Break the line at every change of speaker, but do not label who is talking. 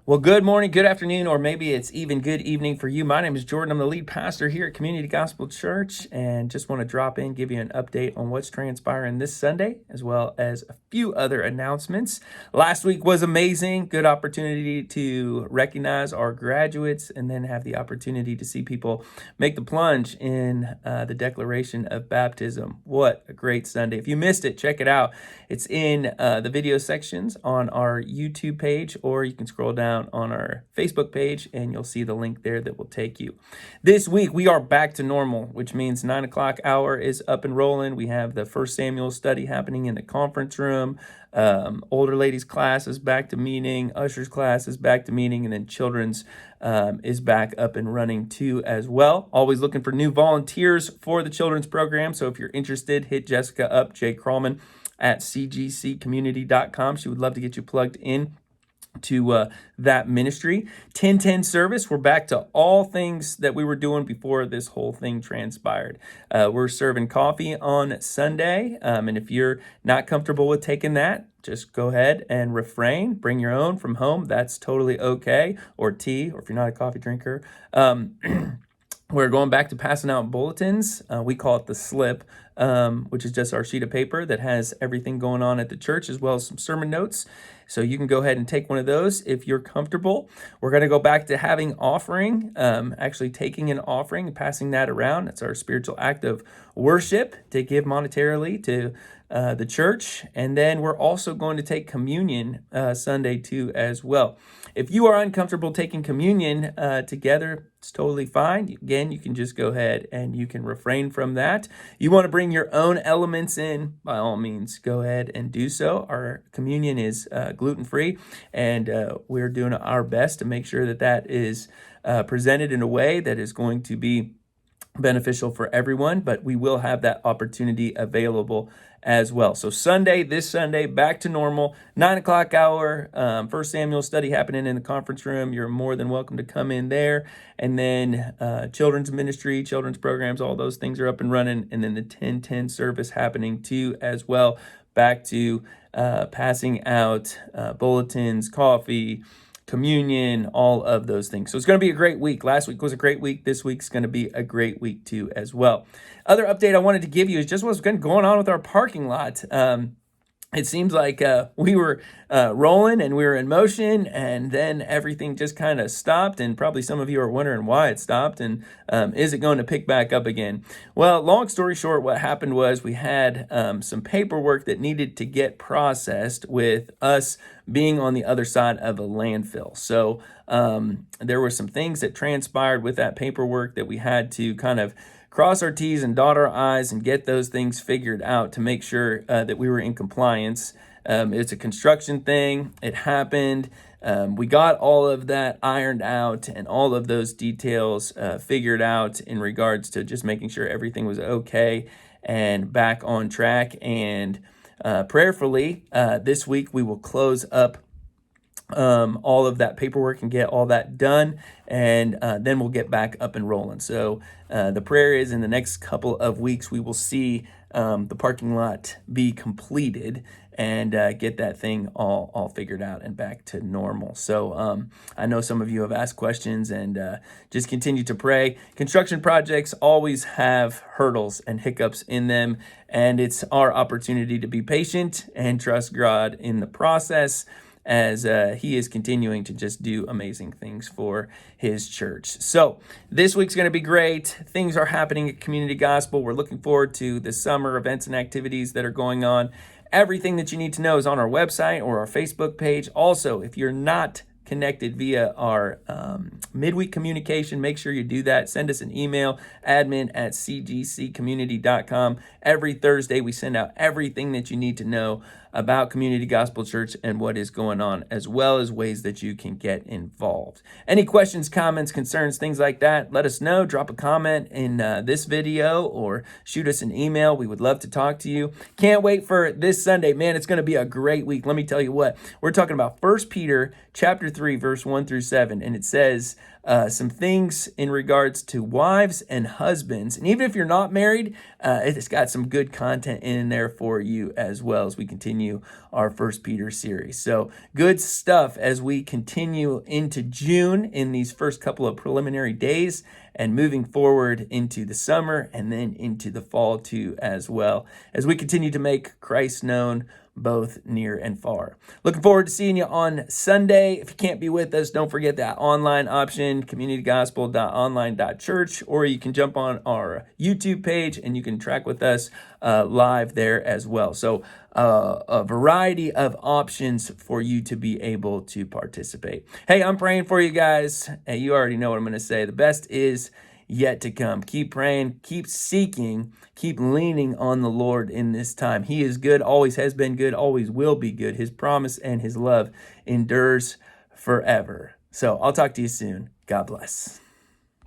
Well, good morning, good afternoon, or maybe it's even good evening for you. My name is Jordan. I'm the lead pastor here at Community Gospel Church, and just want to drop in, give you an update on what's transpiring this Sunday, as well as a few other announcements. Last week was amazing. Good opportunity to recognize our graduates and then have the opportunity to see people make the plunge in the declaration of baptism. What a great Sunday. If you missed it, check it out. It's in the video sections on our YouTube page, or you can scroll down on our Facebook page and you'll see the link there that will take you. This week we are back to normal, which means 9 o'clock hour is up and rolling. We have the 1 Samuel study happening in the conference room. Older ladies class is back to meeting. Ushers class is back to meeting. And then children's is back up and running too as well. Always looking for new volunteers for the children's program. So if you're interested, hit Jessica up, Jay Krallman at cgccommunity.com. She would love to get you plugged in to that ministry. 10:10 service. We're back to all things that we were doing before this whole thing transpired. We're serving coffee on Sunday. And if you're not comfortable with taking that, just go ahead and refrain. Bring your own from home. That's totally okay. Or tea, or if you're not a coffee drinker. We're going back to passing out bulletins. We call it the slip, which is just our sheet of paper that has everything going on at the church, as well as some sermon notes. So you can go ahead and take one of those if you're comfortable. We're going to go back to having offering, actually taking an offering and passing that around. It's our spiritual act of worship to give monetarily to the church. And then we're also going to take communion Sunday too as well. If you are uncomfortable taking communion together, it's totally fine. Again, you can just go ahead and you can refrain from that. You want to bring your own elements in, by all means, go ahead and do so. Our communion is gluten-free, and we're doing our best to make sure that that is presented in a way that is going to be beneficial for everyone, but we will have that opportunity available as well. So this Sunday, back to normal, 9 o'clock hour, 1 Samuel study happening in the conference room. You're more than welcome to come in there. And then children's ministry, children's programs, all those things are up and running. And then the 10:10 service happening too as well. Back to passing out bulletins, coffee, communion, all of those things. So it's going to be a great week. Last week was a great week. This week's going to be a great week too as well. Other update I wanted to give you is just what's going on with our parking lot. It seems like we were rolling and we were in motion, and then everything just kind of stopped, and probably some of you are wondering why it stopped, and is it going to pick back up again? Well, long story short, what happened was we had some paperwork that needed to get processed with us being on the other side of a landfill. So there were some things that transpired with that paperwork that we had to kind of cross our T's and dot our I's and get those things figured out to make sure that we were in compliance. It's a construction thing. It happened. We got all of that ironed out and all of those details figured out in regards to just making sure everything was okay and back on track. And prayerfully, this week we will close up all of that paperwork and get all that done, and then we'll get back up and rolling. So the prayer is in the next couple of weeks we will see the parking lot be completed and get that thing all figured out and back to normal. So I know some of you have asked questions, and just continue to pray. Construction projects always have hurdles and hiccups in them, and it's our opportunity to be patient and trust God in the process, as he is continuing to just do amazing things for his church. So this week's going to be great. Things are happening at Community Gospel. We're looking forward to the summer events and activities that are going on. Everything that you need to know is on our website or our Facebook page. Also, if you're not connected via our midweek communication, make sure you do that. Send us an email, admin@cgccommunity.com. Every Thursday, we send out everything that you need to know about Community Gospel Church and what is going on, as well as ways that you can get involved. Any questions, comments, concerns, things like that, let us know. Drop a comment in this video or shoot us an email. We would love to talk to you. Can't wait for this Sunday. Man, it's going to be a great week. Let me tell you what. We're talking about 1 Peter chapter 3, verse 1 through 7, and it says some things in regards to wives and husbands. And even if you're not married, it's got some good content in there for you as well as we continue continue our First Peter series. So good stuff as we continue into June in these first couple of preliminary days and moving forward into the summer and then into the fall too as well, as we continue to make Christ known both near and far. Looking forward to seeing you on Sunday. If you can't be with us, don't forget that online option, communitygospel.online.church, or you can jump on our YouTube page and you can track with us live there as well. So a variety of options for you to be able to participate. Hey, I'm praying for you guys. Hey, you already know what I'm going to say. The best is yet to come. Keep praying, keep seeking, keep leaning on the Lord in this time. He is good, always has been good, always will be good. His promise and his love endures forever. So I'll talk to you soon. God bless.